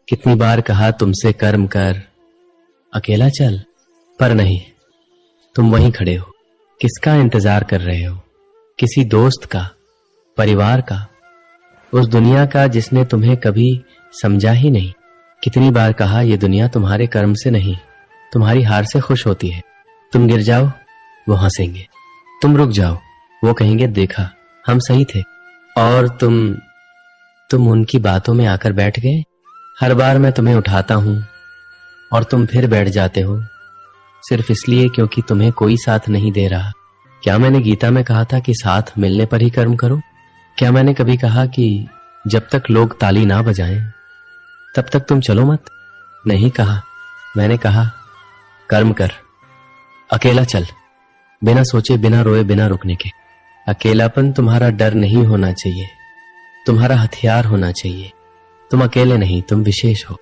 कितनी बार कहा तुमसे कर्म कर, अकेला चल, पर नहीं, तुम वहीं खड़े हो। किसका इंतजार कर रहे हो? किसी दोस्त का, परिवार का, उस दुनिया का जिसने तुम्हें कभी समझा ही नहीं। कितनी बार कहा ये दुनिया तुम्हारे कर्म से नहीं, तुम्हारी हार से खुश होती है। तुम गिर जाओ, वो हंसेंगे। तुम रुक जाओ, वो कहेंगे देखा हम सही थे। और तुम उनकी बातों में आकर बैठ गए। हर बार मैं तुम्हें उठाता हूं और तुम फिर बैठ जाते हो, सिर्फ इसलिए क्योंकि तुम्हें कोई साथ नहीं दे रहा। क्या मैंने गीता में कहा था कि साथ मिलने पर ही कर्म करो? क्या मैंने कभी कहा कि जब तक लोग ताली ना बजाएं तब तक तुम चलो मत? नहीं कहा। मैंने कहा कर्म कर, अकेला चल, बिना सोचे, बिना रोए, बिना रुकने के। अकेलापन तुम्हारा डर नहीं होना चाहिए, तुम्हारा हथियार होना चाहिए। तुम अकेले नहीं, तुम विशेष हो।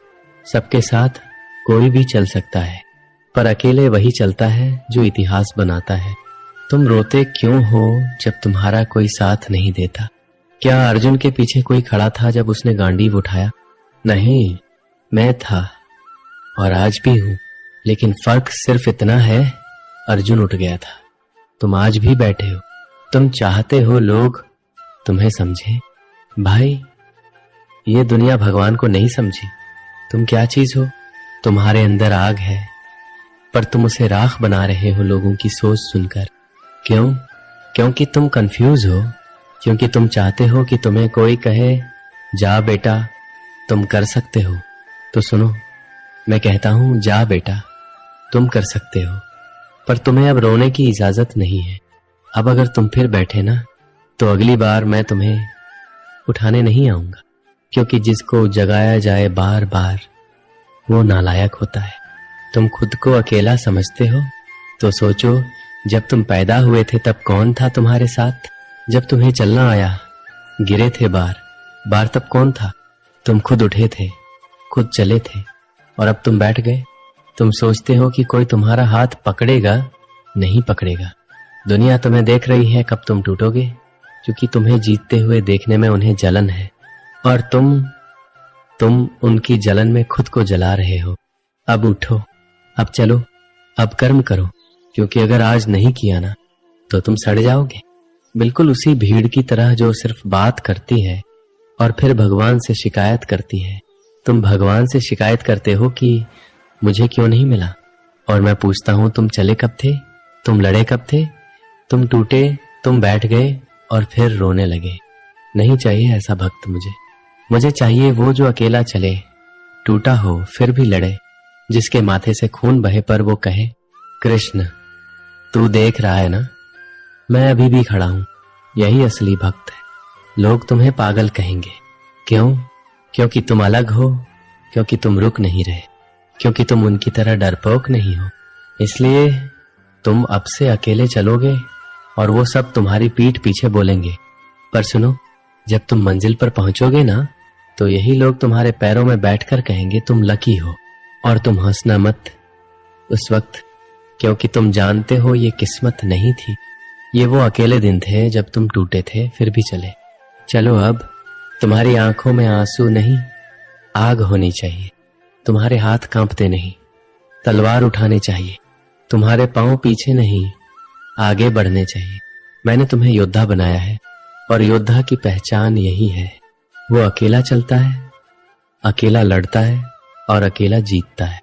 सबके साथ कोई भी चल सकता है, पर अकेले वही चलता है जो इतिहास बनाता है। तुम रोते क्यों हो जब तुम्हारा कोई साथ नहीं देता? क्या अर्जुन के पीछे कोई खड़ा था जब उसने गांडीव उठाया? नहीं, मैं था और आज भी हूं, लेकिन फर्क सिर्फ इतना है, अर्जुन उठ गया था, तुम आज भी बैठे हो। तुम चाहते हो लोग तुम्हें समझे। भाई, ये दुनिया भगवान को नहीं समझी। तुम क्या चीज हो? तुम्हारे अंदर आग है, पर तुम उसे राख बना रहे हो लोगों की सोच सुनकर। क्यों? क्योंकि तुम कंफ्यूज हो, क्योंकि तुम चाहते हो कि तुम्हें कोई कहे जा बेटा तुम कर सकते हो। तो सुनो, मैं कहता हूं जा बेटा तुम कर सकते हो, पर तुम्हें अब रोने की इजाजत नहीं है। अब अगर तुम फिर बैठे ना, तो अगली बार मैं तुम्हें उठाने नहीं आऊंगा, क्योंकि जिसको जगाया जाए बार बार वो नालायक होता है। तुम खुद को अकेला समझते हो तो सोचो, जब तुम पैदा हुए थे तब कौन था तुम्हारे साथ? जब तुम्हें चलना आया, गिरे थे बार बार, तब कौन था? तुम खुद उठे थे, खुद चले थे, और अब तुम बैठ गए। तुम सोचते हो कि कोई तुम्हारा हाथ पकड़ेगा, नहीं पकड़ेगा। दुनिया तुम्हें देख रही है कब तुम टूटोगे, क्योंकि तुम्हें जीतते हुए देखने में उन्हें जलन है, और तुम उनकी जलन में खुद को जला रहे हो। अब उठो, अब चलो, अब कर्म करो, क्योंकि अगर आज नहीं किया ना तो तुम सड़ जाओगे। बिल्कुल उसी भीड़ की तरह जो सिर्फ बात करती है और फिर भगवान से शिकायत करती है। तुम भगवान से शिकायत करते हो कि मुझे क्यों नहीं मिला, और मैं पूछता हूं तुम चले कब थे? तुम लड़े कब थे? तुम टूटे, तुम बैठ गए और फिर रोने लगे। नहीं चाहिए ऐसा भक्त मुझे चाहिए वो जो अकेला चले, टूटा हो फिर भी लड़े, जिसके माथे से खून बहे पर वो कहे कृष्ण तू देख रहा है ना, मैं अभी भी खड़ा हूं। यही असली भक्त है। लोग तुम्हें पागल कहेंगे। क्यों? क्योंकि तुम अलग हो, क्योंकि तुम रुक नहीं रहे, क्योंकि तुम उनकी तरह डरपोक नहीं हो। इसलिए तुम अब से अकेले चलोगे और वो सब तुम्हारी पीठ पीछे बोलेंगे। पर सुनो, जब तुम मंजिल पर पहुंचोगे ना, तो यही लोग तुम्हारे पैरों में बैठकर कहेंगे तुम लकी हो। और तुम हंसना मत उस वक्त, क्योंकि तुम जानते हो ये किस्मत नहीं थी। ये वो अकेले दिन थे जब तुम टूटे थे फिर भी चले। चलो, अब तुम्हारी आंखों में आंसू नहीं, आग होनी चाहिए। तुम्हारे हाथ कांपते नहीं, तलवार उठाने चाहिए। तुम्हारे पांव पीछे नहीं, आगे बढ़ने चाहिए। मैंने तुम्हें योद्धा बनाया है, और योद्धा की पहचान यही है, वो अकेला चलता है, अकेला लड़ता है और अकेला जीतता है।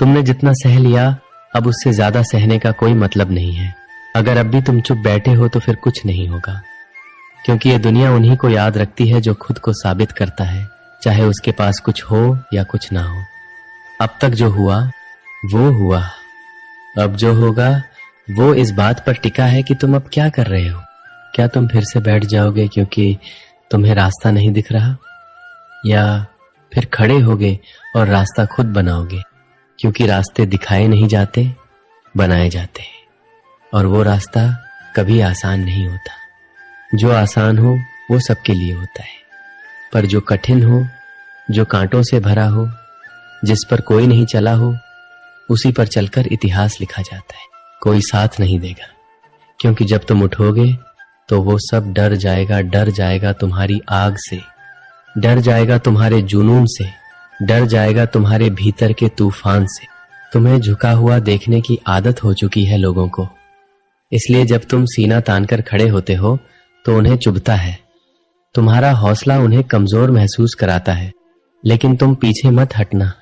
तुमने जितना सह लिया, अब उससे ज्यादा सहने का कोई मतलब नहीं है। अगर अब भी तुम चुप बैठे हो तो फिर कुछ नहीं होगा, क्योंकि ये दुनिया उन्हीं को याद रखती है जो खुद को साबित करता है, चाहे उसके पास कुछ हो या कुछ ना हो। अब तक जो हुआ वो हुआ, अब जो होगा वो इस बात पर टिका है कि तुम अब क्या कर रहे हो। क्या तुम फिर से बैठ जाओगे क्योंकि तुम्हें रास्ता नहीं दिख रहा, या फिर खड़े होगे और रास्ता खुद बनाओगे, क्योंकि रास्ते दिखाए नहीं जाते, बनाए जाते हैं, और वो रास्ता कभी आसान नहीं होता। जो आसान हो वो सबके लिए होता है, पर जो कठिन हो, जो कांटों से भरा हो, जिस पर कोई नहीं चला हो, उसी पर चलकर इतिहास लिखा जाता है। कोई साथ नहीं देगा, क्योंकि जब तुम उठोगे तो वो सब डर जाएगा तुम्हारी आग से, डर जाएगा तुम्हारे जुनून से, डर जाएगा तुम्हारे भीतर के तूफान से। तुम्हें झुका हुआ देखने की आदत हो चुकी है लोगों को, इसलिए जब तुम सीना तानकर खड़े होते हो तो उन्हें चुभता है। तुम्हारा हौसला उन्हें कमजोर महसूस कराता है, लेकिन तुम पीछे मत हटना।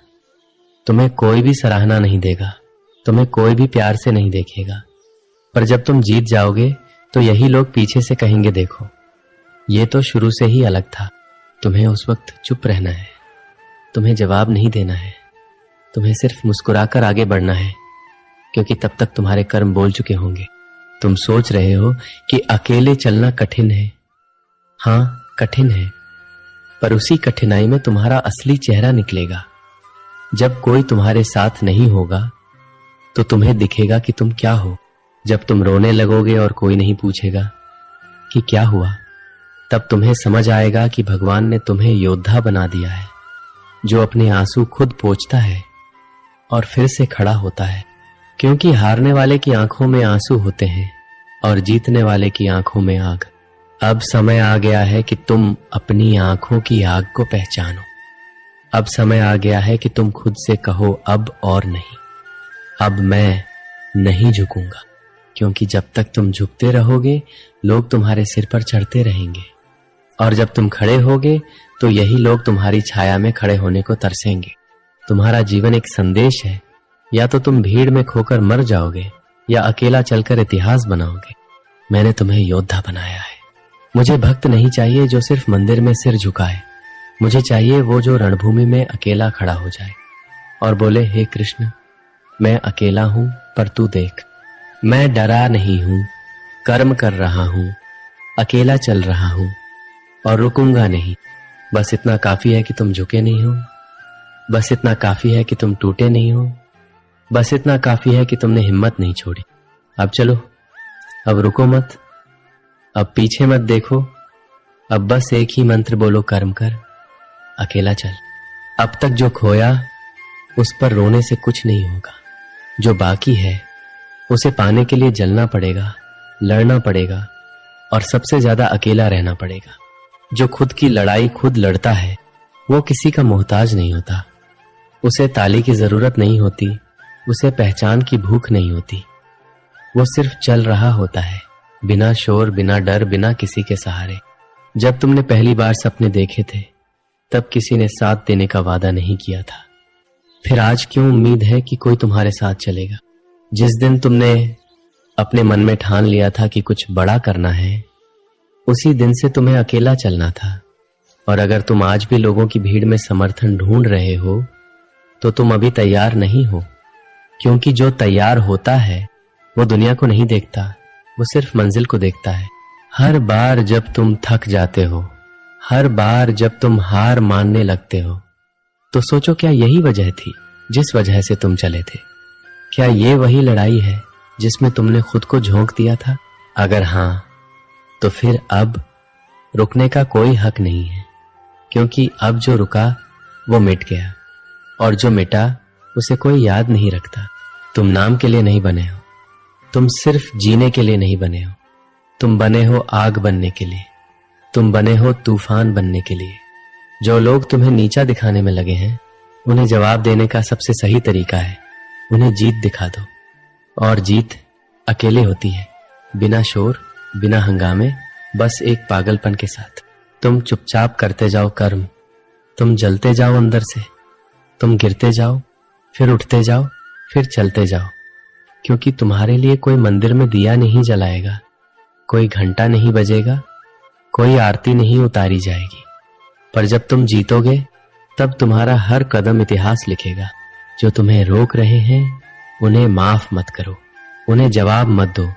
तुम्हें कोई भी सराहना नहीं देगा, तुम्हें कोई भी प्यार से नहीं देखेगा, पर जब तुम जीत जाओगे तो यही लोग पीछे से कहेंगे, देखो ये तो शुरू से ही अलग था। तुम्हें उस वक्त चुप रहना है, तुम्हें जवाब नहीं देना है, तुम्हें सिर्फ मुस्कुराकर आगे बढ़ना है, क्योंकि तब तक तुम्हारे कर्म बोल चुके होंगे। तुम सोच रहे हो कि अकेले चलना कठिन है। हाँ, कठिन है, पर उसी कठिनाई में तुम्हारा असली चेहरा निकलेगा। जब कोई तुम्हारे साथ नहीं होगा तो तुम्हें दिखेगा कि तुम क्या हो। जब तुम रोने लगोगे और कोई नहीं पूछेगा कि क्या हुआ, तब तुम्हें समझ आएगा कि भगवान ने तुम्हें योद्धा बना दिया है, जो अपने आंसू खुद पोंछता है और फिर से खड़ा होता है। क्योंकि हारने वाले की आंखों में आंसू होते हैं और जीतने वाले की आंखों में आग। अब समय आ गया है कि तुम अपनी आंखों की आग को पहचानो। अब समय आ गया है कि तुम खुद से कहो, अब और नहीं, अब मैं नहीं झुकूंगा। क्योंकि जब तक तुम झुकते रहोगे लोग तुम्हारे सिर पर चढ़ते रहेंगे, और जब तुम खड़े होगे तो यही लोग तुम्हारी छाया में खड़े होने को तरसेंगे। तुम्हारा जीवन एक संदेश है, या तो तुम भीड़ में खोकर मर जाओगे या अकेला चलकर इतिहास बनाओगे। मैंने तुम्हें योद्धा बनाया है। मुझे भक्त नहीं चाहिए जो सिर्फ मंदिर में सिर झुकाए, मुझे चाहिए वो जो रणभूमि में अकेला खड़ा हो जाए और बोले, हे कृष्ण, मैं अकेला हूं पर तू देख, मैं डरा नहीं हूं, कर्म कर रहा हूं, अकेला चल रहा हूं और रुकूंगा नहीं। बस इतना काफी है कि तुम झुके नहीं हो, बस इतना काफी है कि तुम टूटे नहीं हो, बस इतना काफी है कि तुमने हिम्मत नहीं छोड़ी। अब चलो, अब रुको मत, अब पीछे मत देखो, अब बस एक ही मंत्र बोलो, कर्म कर, अकेला चल। अब तक जो खोया उस पर रोने से कुछ नहीं होगा। जो बाकी है उसे पाने के लिए जलना पड़ेगा, लड़ना पड़ेगा और सबसे ज्यादा अकेला रहना पड़ेगा। जो खुद की लड़ाई खुद लड़ता है वो किसी का मोहताज नहीं होता। उसे ताली की जरूरत नहीं होती, उसे पहचान की भूख नहीं होती। वो सिर्फ चल रहा होता है, बिना शोर, बिना डर, बिना किसी के सहारे। जब तुमने पहली बार सपने देखे थे तब किसी ने साथ देने का वादा नहीं किया था, फिर आज क्यों उम्मीद है कि कोई तुम्हारे साथ चलेगा? जिस दिन तुमने अपने मन में ठान लिया था कि कुछ बड़ा करना है, उसी दिन से तुम्हें अकेला चलना था। और अगर तुम आज भी लोगों की भीड़ में समर्थन ढूंढ रहे हो तो तुम अभी तैयार नहीं हो, क्योंकि जो तैयार होता है वो दुनिया को नहीं देखता, वो सिर्फ मंजिल को देखता है। हर बार जब तुम थक जाते हो, हर बार जब तुम हार मानने लगते हो, तो सोचो, क्या यही वजह थी जिस वजह से तुम चले थे? क्या ये वही लड़ाई है जिसमें तुमने खुद को झोंक दिया था? अगर हां, तो फिर अब रुकने का कोई हक नहीं है, क्योंकि अब जो रुका वो मिट गया, और जो मिटा उसे कोई याद नहीं रखता। तुम नाम के लिए नहीं बने हो, तुम सिर्फ जीने के लिए नहीं बने हो, तुम बने हो आग बनने के लिए, तुम बने हो तूफान बनने के लिए। जो लोग तुम्हें नीचा दिखाने में लगे हैं, उन्हें जवाब देने का सबसे सही तरीका है उन्हें जीत दिखा दो। और जीत अकेले होती है, बिना शोर, बिना हंगामे, बस एक पागलपन के साथ। तुम चुपचाप करते जाओ कर्म, तुम जलते जाओ अंदर से, तुम गिरते जाओ, फिर उठते जाओ, फिर चलते जाओ, क्योंकि तुम्हारे लिए कोई मंदिर में दिया नहीं जलाएगा, कोई घंटा नहीं बजेगा, कोई आरती नहीं उतारी जाएगी। पर जब तुम जीतोगे तब तुम्हारा हर कदम इतिहास लिखेगा। जो तुम्हें रोक रहे हैं उन्हें माफ मत करो, उन्हें जवाब मत दो,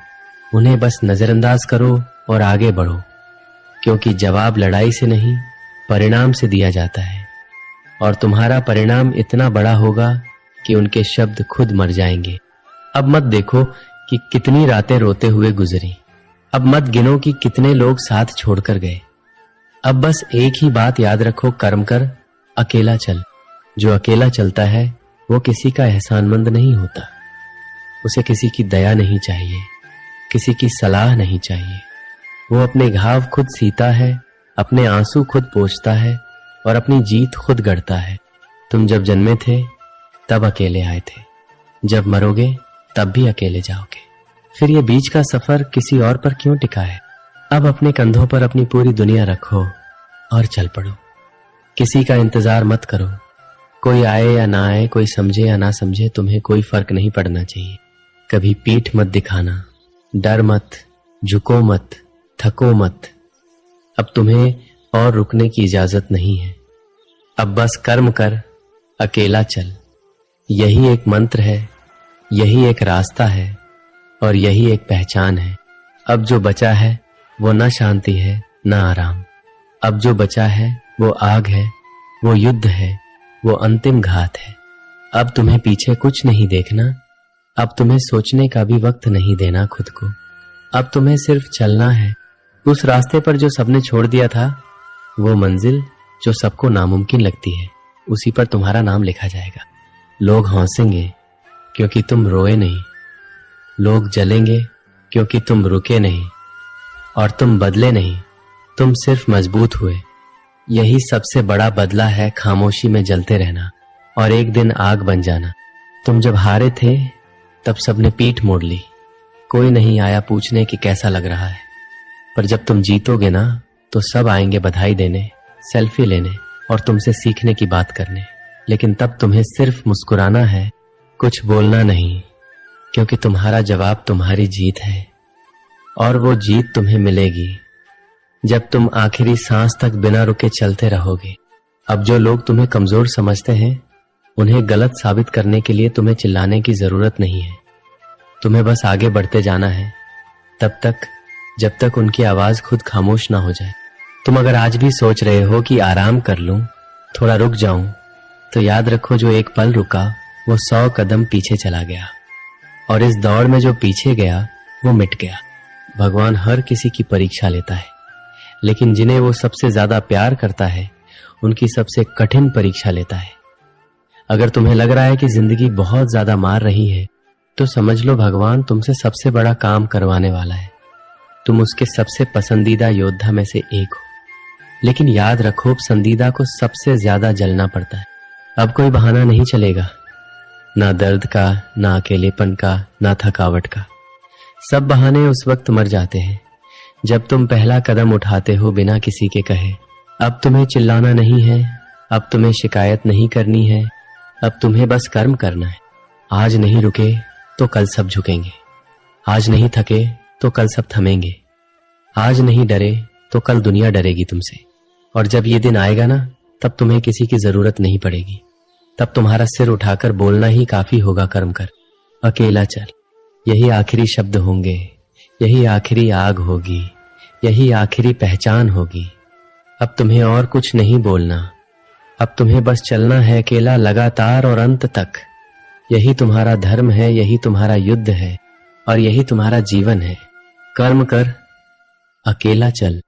उन्हें बस नजरअंदाज करो और आगे बढ़ो, क्योंकि जवाब लड़ाई से नहीं, परिणाम से दिया जाता है। और तुम्हारा परिणाम इतना बड़ा होगा कि उनके शब्द खुद मर जाएंगे। अब मत देखो कि कितनी रातें रोते हुए गुजरी, अब मत गिनो कि कितने लोग साथ छोड़कर गए। अब बस एक ही बात याद रखो, कर्म कर, अकेला चल। जो अकेला चलता है वो किसी का एहसानमंद नहीं होता, उसे किसी की दया नहीं चाहिए, किसी की सलाह नहीं चाहिए। वो अपने घाव खुद सीता है, अपने आंसू खुद पोंछता है और अपनी जीत खुद गढ़ता है। तुम जब जन्मे थे तब अकेले आए थे, जब मरोगे तब भी अकेले जाओगे। फिर ये बीच का सफर किसी और पर क्यों टिका है? अब अपने कंधों पर अपनी पूरी दुनिया रखो और चल पड़ो। किसी का इंतजार मत करो, कोई आए या ना आए, कोई समझे या ना समझे, तुम्हें कोई फर्क नहीं पड़ना चाहिए। कभी पीठ मत दिखाना, डर मत, झुको मत, थको मत। अब तुम्हें और रुकने की इजाजत नहीं है। अब बस कर्म कर, अकेला चल। यही एक मंत्र है, यही एक रास्ता है और यही एक पहचान है। अब जो बचा है वो न शांति है न आराम। अब जो बचा है वो आग है, वो युद्ध है, वो अंतिम घात है। अब तुम्हें पीछे कुछ नहीं देखना, अब तुम्हें सोचने का भी वक्त नहीं देना खुद को। अब तुम्हें सिर्फ चलना है उस रास्ते पर जो सबने छोड़ दिया था। वो मंजिल जो सबको नामुमकिन लगती है, उसी पर तुम्हारा नाम लिखा जाएगा। लोग हंसेंगे क्योंकि तुम रोए नहीं, लोग जलेंगे क्योंकि तुम रुके नहीं, और तुम बदले नहीं, तुम सिर्फ मजबूत हुए। यही सबसे बड़ा बदला है, खामोशी में जलते रहना और एक दिन आग बन जाना। तुम जब हारे थे तब सबने पीठ मोड़ ली, कोई नहीं आया पूछने कि कैसा लग रहा है। पर जब तुम जीतोगे ना तो सब आएंगे बधाई देने, सेल्फी लेने और तुमसे सीखने की बात करने। लेकिन तब तुम्हें सिर्फ मुस्कुराना है, कुछ बोलना नहीं, क्योंकि तुम्हारा जवाब तुम्हारी जीत है और वो जीत तुम्हें मिलेगी जब तुम आखिरी सांस तक बिना रुके चलते रहोगे। अब जो लोग तुम्हें कमजोर समझते हैं, उन्हें गलत साबित करने के लिए तुम्हें चिल्लाने की जरूरत नहीं है। तुम्हें बस आगे बढ़ते जाना है, तब तक जब तक उनकी आवाज खुद खामोश ना हो जाए। तुम अगर आज भी सोच रहे हो कि आराम कर लूं, थोड़ा रुक जाऊं, तो याद रखो जो एक पल रुका वो 100 कदम पीछे चला गया, और इस दौड़ में जो पीछे गया वो मिट गया। भगवान हर किसी की परीक्षा लेता है, लेकिन जिन्हें वो सबसे ज्यादा प्यार करता है उनकी सबसे कठिन परीक्षा लेता है। अगर तुम्हें लग रहा है कि जिंदगी बहुत ज्यादा मार रही है, तो समझ लो भगवान तुमसे सबसे बड़ा काम करवाने वाला है। तुम उसके सबसे पसंदीदा योद्धा में से एक हो। लेकिन याद रखो, पसंदीदा को सबसे ज्यादा जलना पड़ता है। अब कोई बहाना नहीं चलेगा, ना दर्द का, ना अकेलेपन का, ना थकावट का। सब बहाने उस वक्त मर जाते हैं जब तुम पहला कदम उठाते हो बिना किसी के कहे। अब तुम्हें चिल्लाना नहीं है, अब तुम्हें शिकायत नहीं करनी है, अब तुम्हें बस कर्म करना है। आज नहीं रुके तो कल सब झुकेंगे, आज नहीं थके तो कल सब थमेंगे, आज नहीं डरे तो कल दुनिया डरेगी तुमसे। और जब ये दिन आएगा ना, तब तुम्हें किसी की जरूरत नहीं पड़ेगी। तब तुम्हारा सिर उठाकर बोलना ही काफी होगा, कर्म कर, अकेला चल। यही आखिरी शब्द होंगे, यही आखिरी आग होगी, यही आखिरी पहचान होगी। अब तुम्हें और कुछ नहीं बोलना, अब तुम्हें बस चलना है अकेला, लगातार और अंत तक। यही तुम्हारा धर्म है, यही तुम्हारा युद्ध है और यही तुम्हारा जीवन है। कर्म कर, अकेला चल।